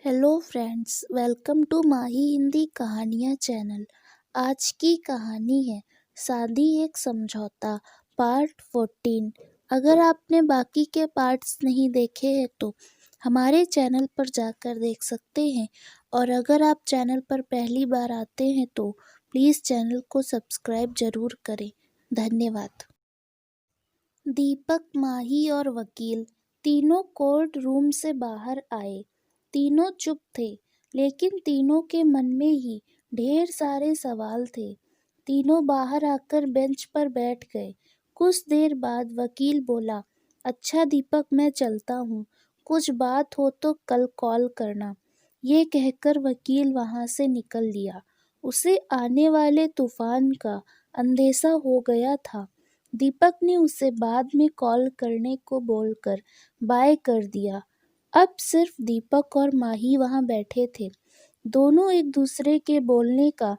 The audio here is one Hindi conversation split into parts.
हेलो फ्रेंड्स, वेलकम टू माही हिंदी कहानियाँ चैनल। आज की कहानी है शादी एक समझौता पार्ट 14। अगर आपने बाकी के पार्ट्स नहीं देखे हैं तो हमारे चैनल पर जाकर देख सकते हैं, और अगर आप चैनल पर पहली बार आते हैं तो प्लीज़ चैनल को सब्सक्राइब ज़रूर करें। धन्यवाद। दीपक, माही और वकील तीनों कोर्ट रूम से बाहर आए। तीनों चुप थे, लेकिन तीनों के मन में ही ढेर सारे सवाल थे। तीनों बाहर आकर बेंच पर बैठ गए। कुछ देर बाद वकील बोला, अच्छा दीपक, मैं चलता हूँ। कुछ बात हो तो कल कॉल करना। ये कहकर वकील वहाँ से निकल लिया। उसे आने वाले तूफान का अंदेशा हो गया था। दीपक ने उसे बाद में कॉल करने को बोलकर बाय कर दिया। अब सिर्फ दीपक और माही वहां बैठे थे। दोनों एक दूसरे के बोलने का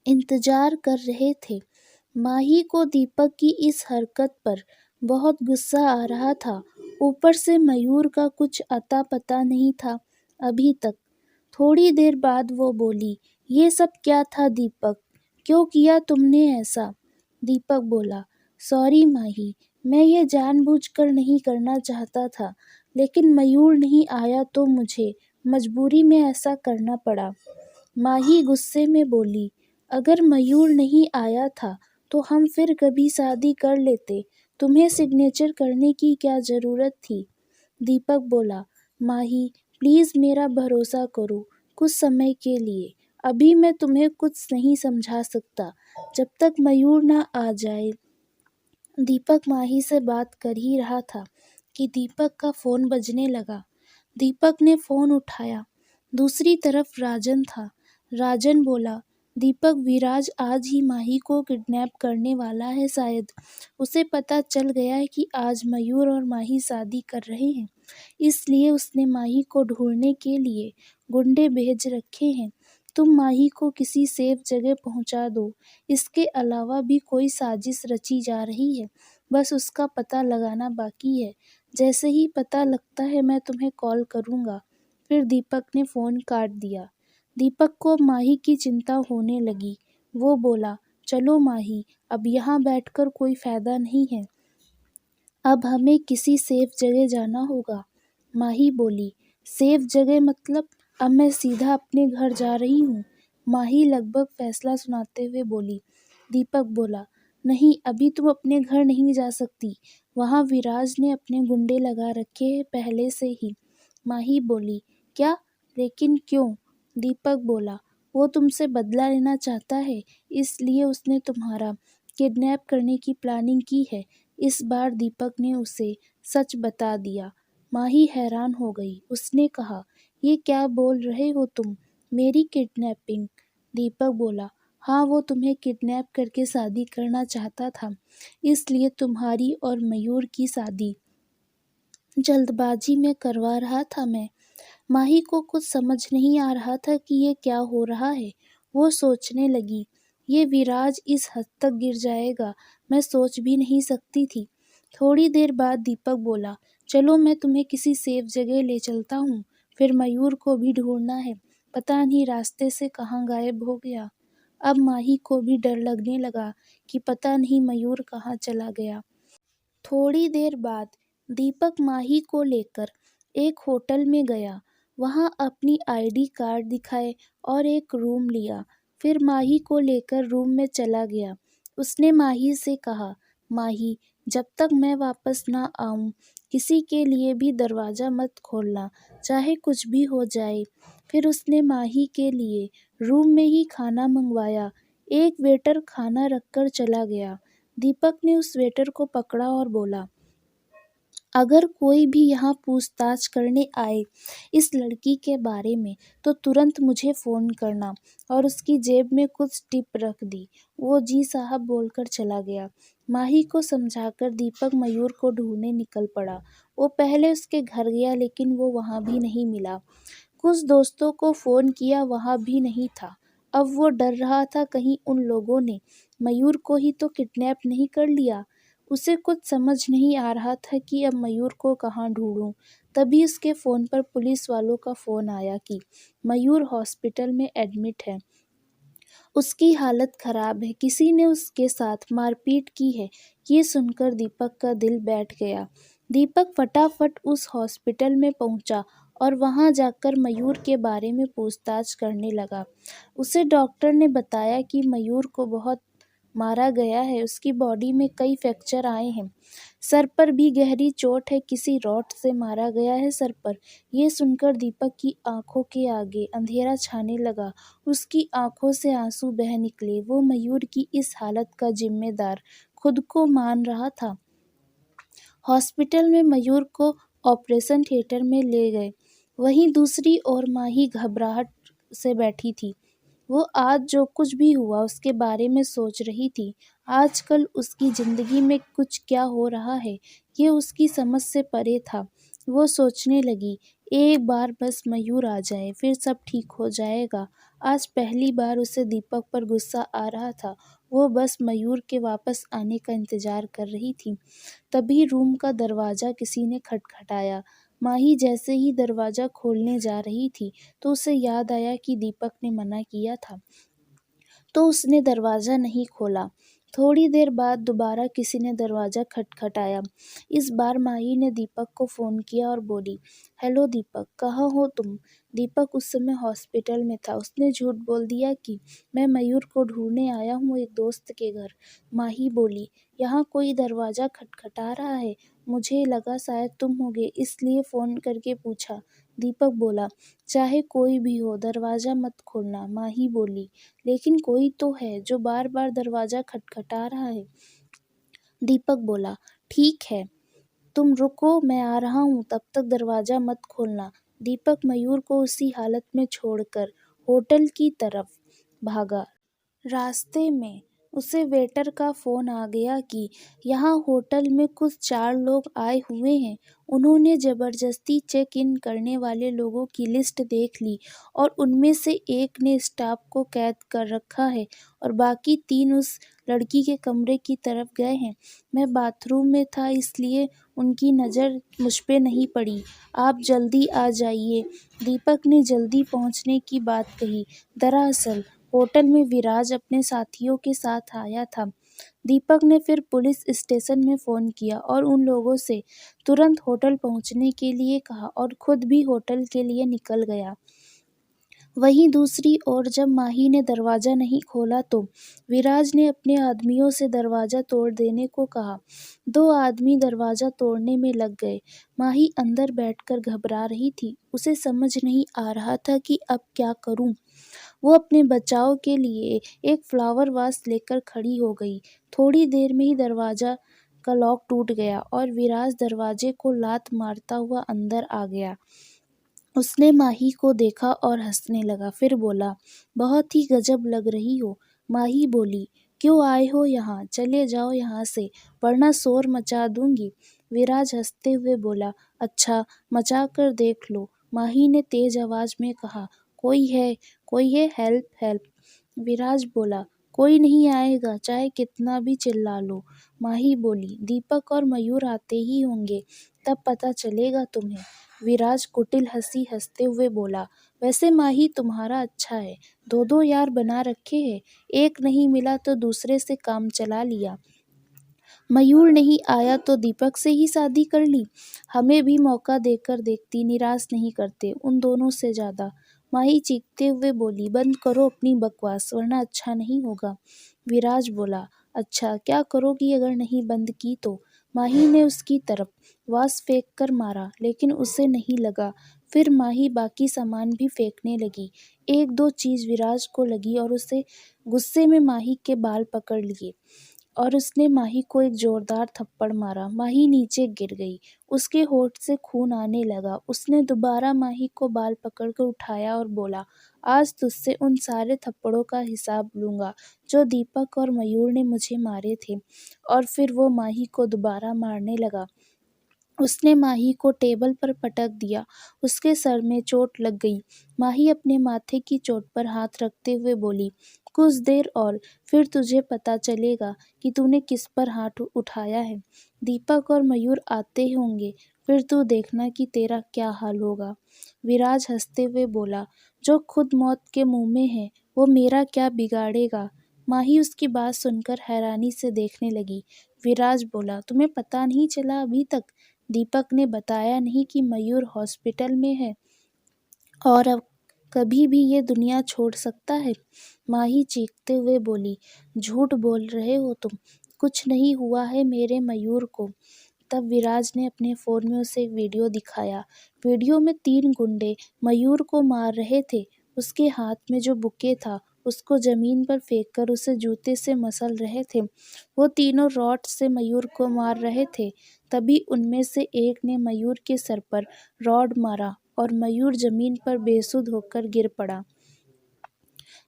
इंतजार कर रहे थे। माही को दीपक की इस हरकत पर बहुत गुस्सा आ रहा था। ऊपर से मयूर का कुछ अता पता नहीं था अभी तक। थोड़ी देर बाद वो बोली, ये सब क्या था दीपक? क्यों किया तुमने ऐसा? दीपक बोला, सॉरी माही, मैं ये जानबूझकर नहीं करना चाहता था, लेकिन मयूर नहीं आया तो मुझे मजबूरी में ऐसा करना पड़ा। माही गुस्से में बोली, अगर मयूर नहीं आया था तो हम फिर कभी शादी कर लेते। तुम्हें सिग्नेचर करने की क्या ज़रूरत थी? दीपक बोला, माही प्लीज़ मेरा भरोसा करो, कुछ समय के लिए। अभी मैं तुम्हें कुछ नहीं समझा सकता जब तक मयूर ना आ जाए। दीपक माही से बात कर ही रहा था कि दीपक का फ़ोन बजने लगा। दीपक ने फ़ोन उठाया। दूसरी तरफ राजन था। राजन बोला, दीपक, विराज आज ही माही को किडनैप करने वाला है शायद। उसे पता चल गया है कि आज मयूर और माही शादी कर रहे हैं, इसलिए उसने माही को ढूंढने के लिए गुंडे भेज रखे हैं। तुम माही को किसी सेफ जगह पहुंचा दो। इसके अलावा भी कोई साजिश रची जा रही है, बस उसका पता लगाना बाकी है। जैसे ही पता लगता है मैं तुम्हें कॉल करूँगा। फिर दीपक ने फ़ोन काट दिया। दीपक को माही की चिंता होने लगी। वो बोला, चलो माही, अब यहाँ बैठकर कोई फ़ायदा नहीं है। अब हमें किसी सेफ जगह जाना होगा। माही बोली, सेफ जगह मतलब? अब मैं सीधा अपने घर जा रही हूँ। माही लगभग फैसला सुनाते हुए बोली। दीपक बोला, नहीं, अभी तुम अपने घर नहीं जा सकती। वहाँ विराज ने अपने गुंडे लगा रखे हैं पहले से ही। माही बोली, क्या? लेकिन क्यों? दीपक बोला, वो तुमसे बदला लेना चाहता है, इसलिए उसने तुम्हारा किडनैप करने की प्लानिंग की है। इस बार दीपक ने उसे सच बता दिया। माही हैरान हो गई। उसने कहा, ये क्या बोल रहे हो तुम? मेरी किडनैपिंग? दीपक बोला, हाँ, वो तुम्हें किडनैप करके शादी करना चाहता था, इसलिए तुम्हारी और मयूर की शादी जल्दबाजी में करवा रहा था मैं। माही को कुछ समझ नहीं आ रहा था कि ये क्या हो रहा है। वो सोचने लगी, ये विराज इस हद तक गिर जाएगा, मैं सोच भी नहीं सकती थी। थोड़ी देर बाद दीपक बोला, चलो मैं तुम्हें किसी सेफ जगह ले चलता हूँ। फिर मयूर को भी ढूंढना है, पता नहीं रास्ते से कहाँ गायब हो गया। अब माही को भी डर लगने लगा कि पता नहीं मयूर कहाँ चला गया। थोड़ी देर बाद दीपक माही को लेकर एक होटल में गया। वहां अपनी आईडी कार्ड दिखाए और एक रूम लिया। फिर माही को लेकर रूम में चला गया। उसने माही से कहा, माही, जब तक मैं वापस ना आऊं, किसी के लिए भी दरवाज़ा मत खोलना, चाहे कुछ भी हो जाए। फिर उसने माही के लिए रूम में ही खाना मंगवाया। एक वेटर खाना रखकर चला गया। दीपक ने उस वेटर को पकड़ा और बोला, अगर कोई भी यहाँ पूछताछ करने आए इस लड़की के बारे में तो तुरंत मुझे फ़ोन करना। और उसकी जेब में कुछ टिप रख दी। वो जी साहब बोलकर चला गया। माही को समझाकर दीपक मयूर को ढूंढने निकल पड़ा। वो पहले उसके घर गया, लेकिन वो वहाँ भी नहीं मिला। कुछ दोस्तों को फ़ोन किया, वहाँ भी नहीं था। अब वो डर रहा था कहीं उन लोगों ने मयूर को ही तो किडनैप नहीं कर लिया। उसे कुछ समझ नहीं आ रहा था कि अब मयूर को कहाँ ढूंढूं। तभी उसके फ़ोन पर पुलिस वालों का फ़ोन आया कि मयूर हॉस्पिटल में एडमिट है। उसकी हालत खराब है, किसी ने उसके साथ मारपीट की है। ये सुनकर दीपक का दिल बैठ गया। दीपक फटाफट उस हॉस्पिटल में पहुंचा और वहां जाकर मयूर के बारे में पूछताछ करने लगा। उसे डॉक्टर ने बताया कि मयूर को बहुत मारा गया है, उसकी बॉडी में कई फ्रैक्चर आए हैं, सर पर भी गहरी चोट है, किसी रॉड से मारा गया है सर पर। ये सुनकर दीपक की आंखों के आगे अंधेरा छाने लगा। उसकी आंखों से आंसू बह निकले। वो मयूर की इस हालत का जिम्मेदार खुद को मान रहा था। हॉस्पिटल में मयूर को ऑपरेशन थिएटर में ले गए। वहीं दूसरी ओर माही घबराहट से बैठी थी। वो आज जो कुछ भी हुआ उसके बारे में सोच रही थी। आजकल उसकी ज़िंदगी में कुछ क्या हो रहा है, ये उसकी समझ से परे था। वो सोचने लगी, एक बार बस मयूर आ जाए, फिर सब ठीक हो जाएगा। आज पहली बार उसे दीपक पर गुस्सा आ रहा था। वो बस मयूर के वापस आने का इंतज़ार कर रही थी। तभी रूम का दरवाज़ा किसी ने खटखटाया। माही जैसे ही दरवाज़ा खोलने जा रही थी, तो उसे याद आया कि दीपक ने मना किया था, तो उसने दरवाज़ा नहीं खोला। थोड़ी देर बाद दोबारा किसी ने दरवाज़ा खटखटाया। इस बार माही ने दीपक को फ़ोन किया और बोली, हेलो दीपक, कहाँ हो तुम? दीपक उस समय हॉस्पिटल में था। उसने झूठ बोल दिया कि मैं मयूर को ढूंढने आया हूँ एक दोस्त के घर। माही बोली, यहाँ कोई दरवाज़ा खटखटा रहा है, मुझे लगा शायद तुम होगे, इसलिए फ़ोन करके पूछा। दीपक बोला, चाहे कोई भी हो दरवाज़ा मत खोलना। माही बोली, लेकिन कोई तो है जो बार बार दरवाज़ा खटखटा रहा है। दीपक बोला, ठीक है, तुम रुको, मैं आ रहा हूँ, तब तक दरवाज़ा मत खोलना। दीपक मयूर को उसी हालत में छोड़कर होटल की तरफ भागा। रास्ते में उसे वेटर का फ़ोन आ गया कि यहाँ होटल में कुछ 4 लोग आए हुए हैं। उन्होंने ज़बरदस्ती चेक इन करने वाले लोगों की लिस्ट देख ली और उनमें से एक ने स्टाफ को कैद कर रखा है और बाकी 3 उस लड़की के कमरे की तरफ गए हैं। मैं बाथरूम में था, इसलिए उनकी नज़र मुझ पे नहीं पड़ी। आप जल्दी आ जाइए। दीपक ने जल्दी पहुँचने की बात कही। दरअसल होटल में विराज अपने साथियों के साथ आया था। दीपक ने फिर पुलिस स्टेशन में फ़ोन किया और उन लोगों से तुरंत होटल पहुंचने के लिए कहा और खुद भी होटल के लिए निकल गया। वहीं दूसरी ओर जब माही ने दरवाज़ा नहीं खोला तो विराज ने अपने आदमियों से दरवाज़ा तोड़ देने को कहा। 2 आदमी दरवाज़ा तोड़ने में लग गए। माही अंदर बैठकर घबरा रही थी। उसे समझ नहीं आ रहा था कि अब क्या करूं। वो अपने बचाव के लिए एक फ्लावर वास लेकर खड़ी हो गई। थोड़ी देर में ही दरवाज़ा का लॉक टूट गया और विराज दरवाजे को लात मारता हुआ अंदर आ गया। उसने माही को देखा और हंसने लगा, फिर बोला, बहुत ही गजब लग रही हो। माही बोली, क्यों आए हो यहाँ? चले जाओ यहाँ से, वरना शोर मचा दूंगी। विराज हंसते हुए बोला, अच्छा, मचा कर देख लो। माही ने तेज आवाज में कहा, कोई है, हेल्प हेल्प। विराज बोला, कोई नहीं आएगा, चाहे कितना भी चिल्ला लो। माही बोली, दीपक और मयूर आते ही होंगे, तब पता चलेगा तुम्हें। विराज कुटिल हंसी हंसते हुए बोला, वैसे माही तुम्हारा अच्छा है, 2 यार बना रखे हैं, एक नहीं मिला तो दूसरे से काम चला लिया। मयूर नहीं आया तो दीपक से ही शादी कर ली। हमें भी मौका देकर देखती, निराश नहीं करते उन दोनों से ज़्यादा। माही चीखते हुए बोली, बंद करो अपनी बकवास, वरना अच्छा नहीं होगा। विराज बोला, अच्छा क्या करोगी अगर नहीं बंद की तो? माही ने उसकी तरफ वास फेंक कर मारा, लेकिन उसे नहीं लगा। फिर माही बाकी सामान भी फेंकने लगी। 1-2 चीज़ विराज को लगी और उसे गुस्से में माही के बाल पकड़ लिए और उसने माही को एक जोरदार थप्पड़ मारा। माही नीचे गिर गई। उसके होठ से खून आने लगा। उसने दोबारा माही को बाल पकड़कर उठाया और बोला, आज तुझसे उन सारे थप्पड़ों का हिसाब लूँगा जो दीपक और मयूर ने मुझे मारे थे। और फिर वो माही को दोबारा मारने लगा। उसने माही को टेबल पर पटक दिया। उसके सर में चोट लग गई। माही अपने माथे की चोट पर हाथ रखते हुए बोली, कुछ देर और, फिर तुझे पता चलेगा कि तूने किस पर हाथ उठाया है। दीपक और मयूर आते होंगे, फिर तू देखना कि तेरा क्या हाल होगा। विराज हंसते हुए बोला, जो खुद मौत के मुंह में है वो मेरा क्या बिगाड़ेगा। माही उसकी बात सुनकर हैरानी से देखने लगी। विराज बोला, तुम्हें पता नहीं चला अभी तक? दीपक ने बताया नहीं कि मयूर हॉस्पिटल में है और अब कभी भी ये दुनिया छोड़ सकता है। माही चीखते हुए बोली, झूठ बोल रहे हो तुम, कुछ नहीं हुआ है मेरे मयूर को। तब विराज ने अपने फ़ोन में उसे एक वीडियो दिखाया। वीडियो में 3 गुंडे मयूर को मार रहे थे। उसके हाथ में जो बुके था उसको ज़मीन पर फेंककर उसे जूते से मसल रहे थे। वो तीनों रॉड से मयूर को मार रहे थे। तभी उनमें से एक ने मयूर के सर पर रॉड मारा और मयूर ज़मीन पर बेसुध होकर गिर पड़ा।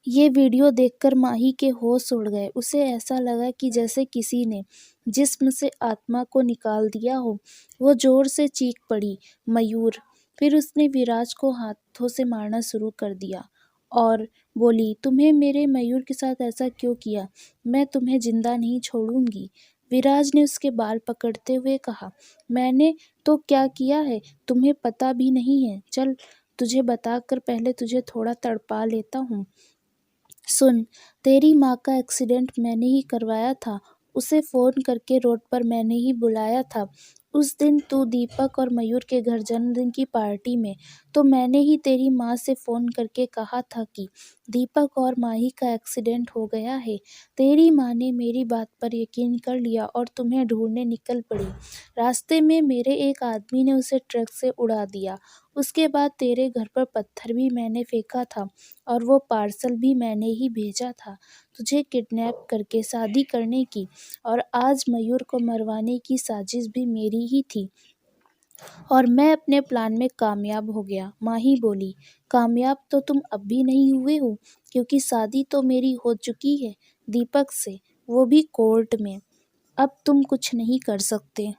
ये वीडियो देखकर माही के होश उड़ गए। उसे ऐसा लगा कि जैसे किसी ने जिस्म से आत्मा को निकाल दिया हो। वो जोर से चीख पड़ी, मयूर। फिर उसने विराज को हाथों से मारना शुरू कर दिया और बोली, तुम्हें मेरे मयूर के साथ ऐसा क्यों किया? मैं तुम्हें जिंदा नहीं छोड़ूंगी। विराज ने उसके बाल पकड़ते हुए कहा, मैंने तो क्या किया है तुम्हें पता भी नहीं है। चल, तुझे बताकर पहले तुझे थोड़ा तड़पा लेता हूँ। सुन, तेरी माँ का एक्सीडेंट मैंने ही करवाया था। उसे फ़ोन करके रोड पर मैंने ही बुलाया था। उस दिन तू दीपक और मयूर के घर जन्मदिन की पार्टी में, तो मैंने ही तेरी माँ से फ़ोन करके कहा था कि दीपक और माही का एक्सीडेंट हो गया है। तेरी माँ ने मेरी बात पर यकीन कर लिया और तुम्हें ढूंढने निकल पड़ी। रास्ते में मेरे एक आदमी ने उसे ट्रक से उड़ा दिया। उसके बाद तेरे घर पर पत्थर भी मैंने फेंका था और वो पार्सल भी मैंने ही भेजा था, तुझे किडनैप करके शादी करने की। और आज मयूर को मरवाने की साजिश भी मेरी ही थी और मैं अपने प्लान में कामयाब हो गया। माही बोली, कामयाब तो तुम अब भी नहीं हुए हो, क्योंकि शादी तो मेरी हो चुकी है दीपक से, वो भी कोर्ट में। अब तुम कुछ नहीं कर सकते।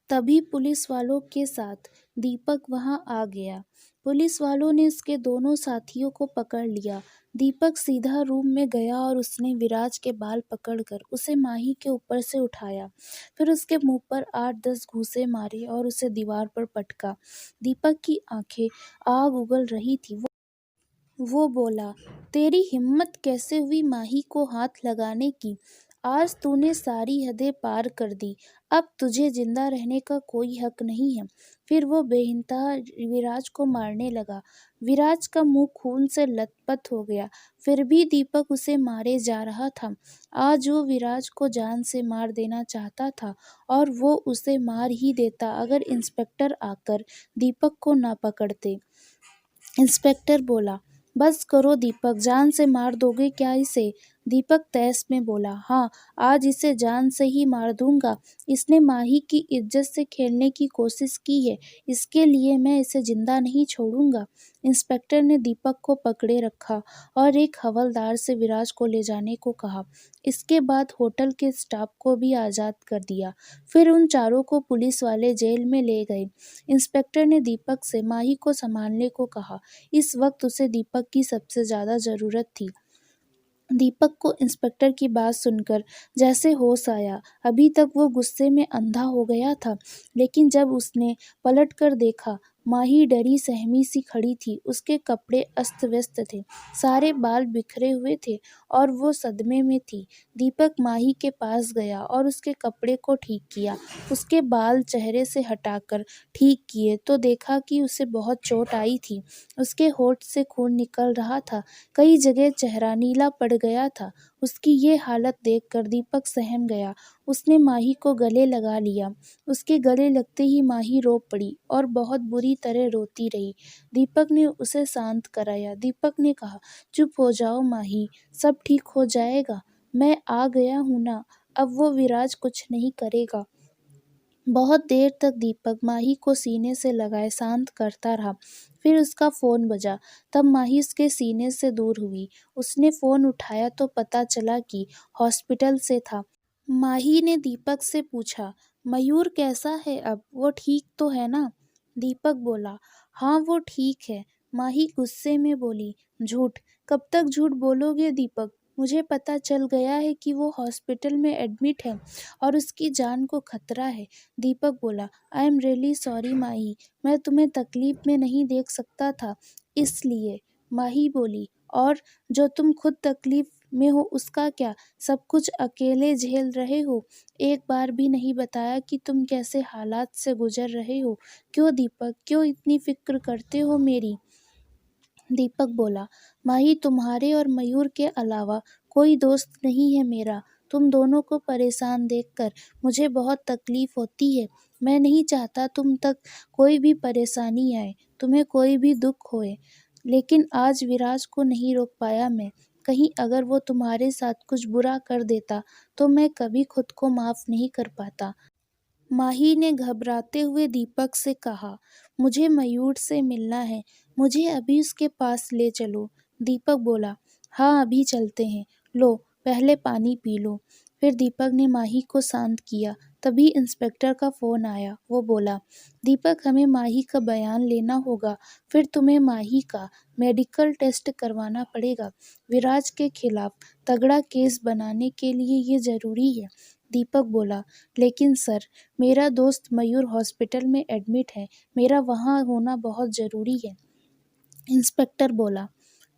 तभी पुलिस वालों के साथ दीपक वहां आ गया। पुलिस वालों ने उसके दोनों साथियों को पकड़ लिया। दीपक सीधा रूम में गया और उसने विराज के बाल पकड़कर उसे माही के ऊपर से उठाया। फिर उसके मुंह पर 8-10 घूंसे मारे और उसे दीवार पर पटका। दीपक की आंखें आग उगल रही थी। वो बोला, तेरी हिम्मत कैसे हुई माही को हाथ लगाने की? आज तूने सारी हदें पार कर दी। अब तुझे जिंदा रहने का कोई हक नहीं है। फिर वो बेइंतहा विराज को मारने लगा। विराज का मुंह खून से लथपथ हो गया। फिर भी दीपक उसे मारे जा रहा था। आज वो विराज को जान से मार देना चाहता था और वो उसे मार ही देता अगर इंस्पेक्टर आकर दीपक को ना पकड़ते। इंस्पेक्टर बोला, बस करो दीपक, जान से मार दोगे क्या इसे? दीपक तैस में बोला, हाँ, आज इसे जान से ही मार दूंगा। इसने माही की इज्जत से खेलने की कोशिश की है, इसके लिए मैं इसे जिंदा नहीं छोड़ूंगा। इंस्पेक्टर ने दीपक को पकड़े रखा और एक हवलदार से विराज को ले जाने को कहा। इसके बाद होटल के स्टाफ को भी आज़ाद कर दिया। फिर उन चारों को पुलिस वाले जेल में ले गए। इंस्पेक्टर ने दीपक से माही को संभालने को कहा। इस वक्त उसे दीपक की सबसे ज़्यादा ज़रूरत थी। दीपक को इंस्पेक्टर की बात सुनकर जैसे होश आया। अभी तक वो गुस्से में अंधा हो गया था, लेकिन जब उसने पलटकर देखा, माही डरी सहमी सी खड़ी थी। उसके कपड़े अस्त व्यस्त थे, सारे बाल बिखरे हुए थे और वो सदमे में थी। दीपक माही के पास गया और उसके कपड़े को ठीक किया। उसके बाल चेहरे से हटाकर ठीक किए तो देखा कि उसे बहुत चोट आई थी। उसके होठ से खून निकल रहा था, कई जगह चेहरा नीला पड़ गया था। उसकी ये हालत देखकर दीपक सहम गया। उसने माही को गले लगा लिया। उसके गले लगते ही माही रो पड़ी और बहुत बुरी तरह रोती रही। दीपक ने उसे शांत कराया। दीपक ने कहा, चुप हो जाओ माही, सब ठीक हो जाएगा। मैं आ गया हूँ ना, अब वो विराज कुछ नहीं करेगा। बहुत देर तक दीपक माही को सीने से लगाए शांत करता रहा। फिर उसका फ़ोन बजा। तब माही उसके सीने से दूर हुई। उसने फ़ोन उठाया तो पता चला कि हॉस्पिटल से था। माही ने दीपक से पूछा, मयूर कैसा है अब? वो ठीक तो है ना? दीपक बोला, हाँ वो ठीक है, माही गुस्से में बोली, झूठ, कब तक झूठ बोलोगे दीपक? मुझे पता चल गया है कि वो हॉस्पिटल में एडमिट है और उसकी जान को खतरा है। दीपक बोला, आई एम रियली सॉरी माही, मैं तुम्हें तकलीफ में नहीं देख सकता था, इसलिए। माही बोली, और जो तुम खुद तकलीफ में हो उसका क्या? सब कुछ अकेले झेल रहे हो, एक बार भी नहीं बताया कि तुम कैसे हालात से गुजर रहे हो। क्यों दीपक, क्यों इतनी फिक्र करते हो मेरी? दीपक बोला, माही, तुम्हारे और मयूर के अलावा कोई दोस्त नहीं है मेरा। तुम दोनों को परेशान देखकर मुझे बहुत तकलीफ होती है। मैं नहीं चाहता तुम तक कोई भी परेशानी आए, तुम्हें कोई भी दुख होए। लेकिन आज विराज को नहीं रोक पाया मैं। कहीं अगर वो तुम्हारे साथ कुछ बुरा कर देता तो मैं कभी खुद को माफ नहीं कर पाता। माही ने घबराते हुए दीपक से कहा, मुझे मयूर से मिलना है, मुझे अभी उसके पास ले चलो। दीपक बोला, हाँ अभी चलते हैं, लो पहले पानी पी लो। फिर दीपक ने माही को शांत किया। तभी इंस्पेक्टर का फ़ोन आया। वो बोला, दीपक, हमें माही का बयान लेना होगा, फिर तुम्हें माही का मेडिकल टेस्ट करवाना पड़ेगा। विराज के खिलाफ तगड़ा केस बनाने के लिए ये ज़रूरी है। दीपक बोला, लेकिन सर, मेरा दोस्त मयूर हॉस्पिटल में एडमिट है, मेरा वहाँ होना बहुत ज़रूरी है। इंस्पेक्टर बोला,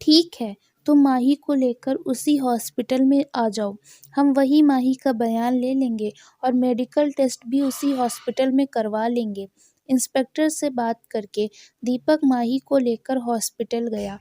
ठीक है, तुम माही को लेकर उसी हॉस्पिटल में आ जाओ, हम वही माही का बयान ले लेंगे और मेडिकल टेस्ट भी उसी हॉस्पिटल में करवा लेंगे। इंस्पेक्टर से बात करके दीपक माही को लेकर हॉस्पिटल गया।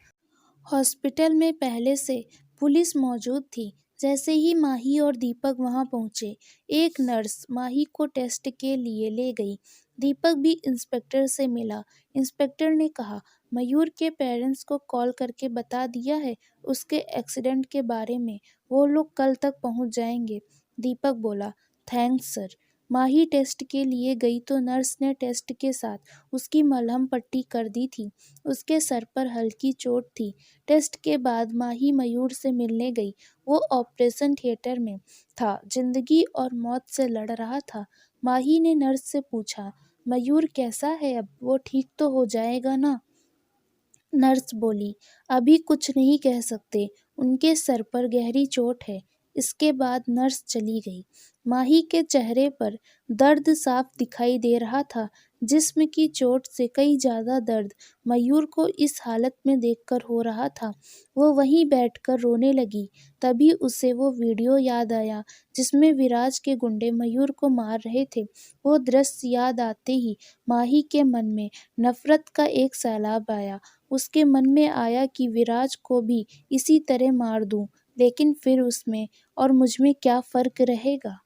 हॉस्पिटल में पहले से पुलिस मौजूद थी। जैसे ही माही और दीपक वहां पहुंचे, एक नर्स माही को टेस्ट के लिए ले गई। दीपक भी इंस्पेक्टर से मिला। इंस्पेक्टर ने कहा, मयूर के पेरेंट्स को कॉल करके बता दिया है उसके एक्सीडेंट के बारे में, वो लोग कल तक पहुंच जाएंगे। दीपक बोला, थैंक्स सर। माही टेस्ट के लिए गई तो नर्स ने टेस्ट के साथ उसकी मलहम पट्टी कर दी थी। उसके सर पर हल्की चोट थी। टेस्ट के बाद माही मयूर से मिलने गई। वो ऑपरेशन थिएटर में था, जिंदगी और मौत से लड़ रहा था। माही ने नर्स से पूछा, मयूर कैसा है अब, वो ठीक तो हो जाएगा ना? नर्स बोली, अभी कुछ नहीं कह सकते, उनके सर पर गहरी चोट है। इसके बाद नर्स चली गई। माही के चेहरे पर दर्द साफ दिखाई दे रहा था। जिस्म की चोट से कई ज्यादा दर्द मयूर को इस हालत में देखकर हो रहा था। वो वहीं बैठकर रोने लगी। तभी उसे वो वीडियो याद आया जिसमें विराज के गुंडे मयूर को मार रहे थे। वो दृश्य याद आते ही माही के मन में नफरत का एक सैलाब आया। उसके मन में आया कि विराज को भी इसी तरह मार दूं, लेकिन फिर उसमें और मुझमें क्या फर्क रहेगा।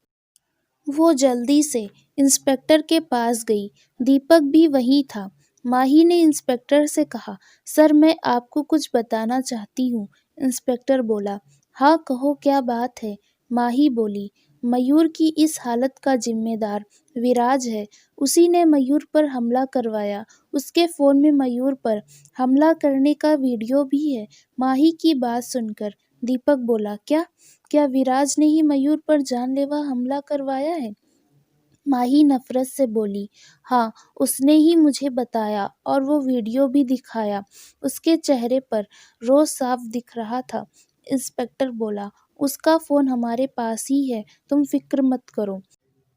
वो जल्दी से इंस्पेक्टर के पास गई। दीपक भी वहीं था। माही ने इंस्पेक्टर से कहा, सर मैं आपको कुछ बताना चाहती हूँ। इंस्पेक्टर बोला, हाँ कहो, क्या बात है? माही बोली, मयूर की इस हालत का जिम्मेदार विराज है। उसी ने मयूर पर हमला करवाया। उसके फ़ोन में मयूर पर हमला करने का वीडियो भी है। माही की बात सुनकर दीपक बोला, क्या क्या विराज ने ही मयूर पर जानलेवा हमला करवाया है? माही नफरत से बोली, हाँ उसने ही मुझे बताया और वो वीडियो भी दिखाया। उसके चेहरे पर रोज साफ दिख रहा था। इंस्पेक्टर बोला, उसका फ़ोन हमारे पास ही है, तुम फिक्र मत करो।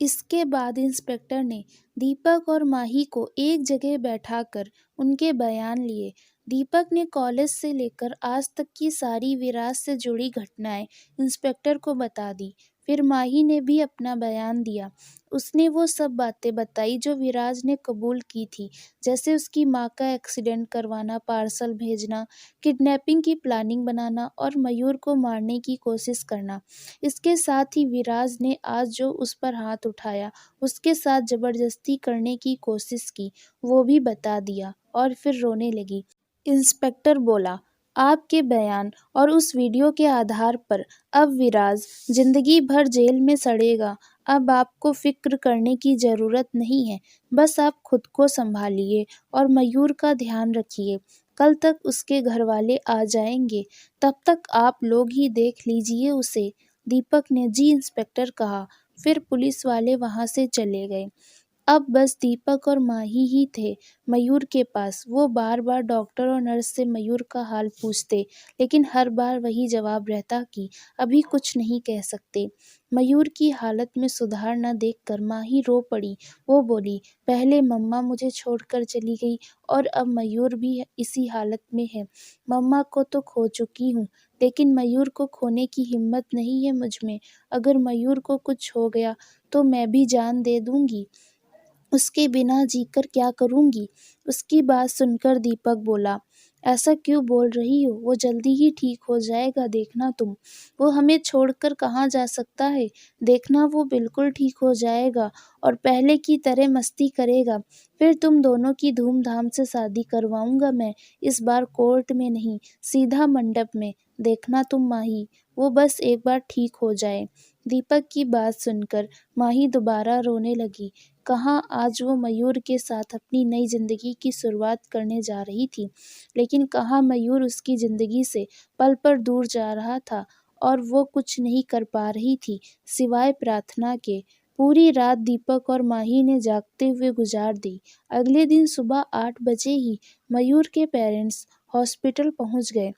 इसके बाद इंस्पेक्टर ने दीपक और माही को एक जगह बैठाकर उनके बयान लिए। दीपक ने कॉलेज से लेकर आज तक की सारी विरासत से जुड़ी घटनाएं इंस्पेक्टर को बता दी। फिर माही ने भी अपना बयान दिया। उसने वो सब बातें बताई जो विराज ने कबूल की थी, जैसे उसकी माँ का एक्सीडेंट करवाना, पार्सल भेजना, किडनैपिंग की प्लानिंग बनाना और मयूर को मारने की कोशिश करना। इसके साथ ही विराज ने आज जो उस पर हाथ उठाया, उसके साथ ज़बरदस्ती करने की कोशिश की, वो भी बता दिया और फिर रोने लगी। इंस्पेक्टर बोला, आपके बयान और उस वीडियो के आधार पर अब विराज जिंदगी भर जेल में सड़ेगा। अब आपको फिक्र करने की ज़रूरत नहीं है, बस आप खुद को संभालिए और मयूर का ध्यान रखिए। कल तक उसके घर वाले आ जाएंगे, तब तक आप लोग ही देख लीजिए उसे। दीपक ने जी इंस्पेक्टर कहा। फिर पुलिस वाले वहां से चले गए। अब बस दीपक और माही ही थे मयूर के पास। वो बार बार डॉक्टर और नर्स से मयूर का हाल पूछते, लेकिन हर बार वही जवाब रहता कि अभी कुछ नहीं कह सकते। मयूर की हालत में सुधार न देखकर माही रो पड़ी। वो बोली, पहले मम्मा मुझे छोड़कर चली गई और अब मयूर भी इसी हालत में है। मम्मा को तो खो चुकी हूँ, लेकिन मयूर को खोने की हिम्मत नहीं है मुझ में। अगर मयूर को कुछ हो गया तो मैं भी जान दे दूंगी। उसके बिना जीकर क्या करूँगी? उसकी बात सुनकर दीपक बोला, ऐसा क्यों बोल रही हो? वो जल्दी ही ठीक हो जाएगा, देखना तुम। वो हमें छोड़कर कहाँ जा सकता है? देखना वो बिल्कुल ठीक हो जाएगा और पहले की तरह मस्ती करेगा। फिर तुम दोनों की धूमधाम से शादी करवाऊंगा मैं। इस बार कोर्ट में नहीं, सीधा मंडप में। देखना तुम माही, वो बस एक बार ठीक हो जाए। दीपक की बात सुनकर माही दोबारा रोने लगी। कहाँ आज वो मयूर के साथ अपनी नई ज़िंदगी की शुरुआत करने जा रही थी, लेकिन कहाँ मयूर उसकी ज़िंदगी से पल पर दूर जा रहा था और वो कुछ नहीं कर पा रही थी सिवाय प्रार्थना के। पूरी रात दीपक और माही ने जागते हुए गुजार दी। अगले दिन सुबह 8 बजे ही मयूर के पेरेंट्स हॉस्पिटल पहुंच गए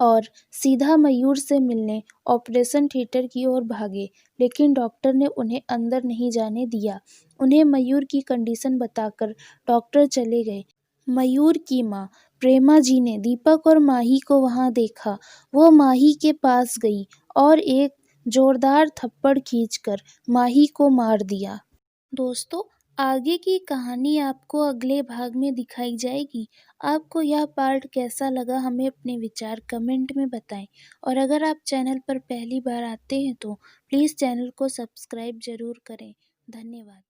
और सीधा मयूर से मिलने ऑपरेशन थिएटर की ओर भागे, लेकिन डॉक्टर ने उन्हें अंदर नहीं जाने दिया। उन्हें मयूर की कंडीशन बताकर डॉक्टर चले गए। मयूर की माँ प्रेमा जी ने दीपक और माही को वहां देखा। वो माही के पास गई और एक जोरदार थप्पड़ खींचकर माही को मार दिया। दोस्तों, आगे की कहानी आपको अगले भाग में दिखाई जाएगी। आपको यह पार्ट कैसा लगा हमें अपने विचार कमेंट में बताएं और अगर आप चैनल पर पहली बार आते हैं तो प्लीज़ चैनल को सब्सक्राइब ज़रूर करें। धन्यवाद।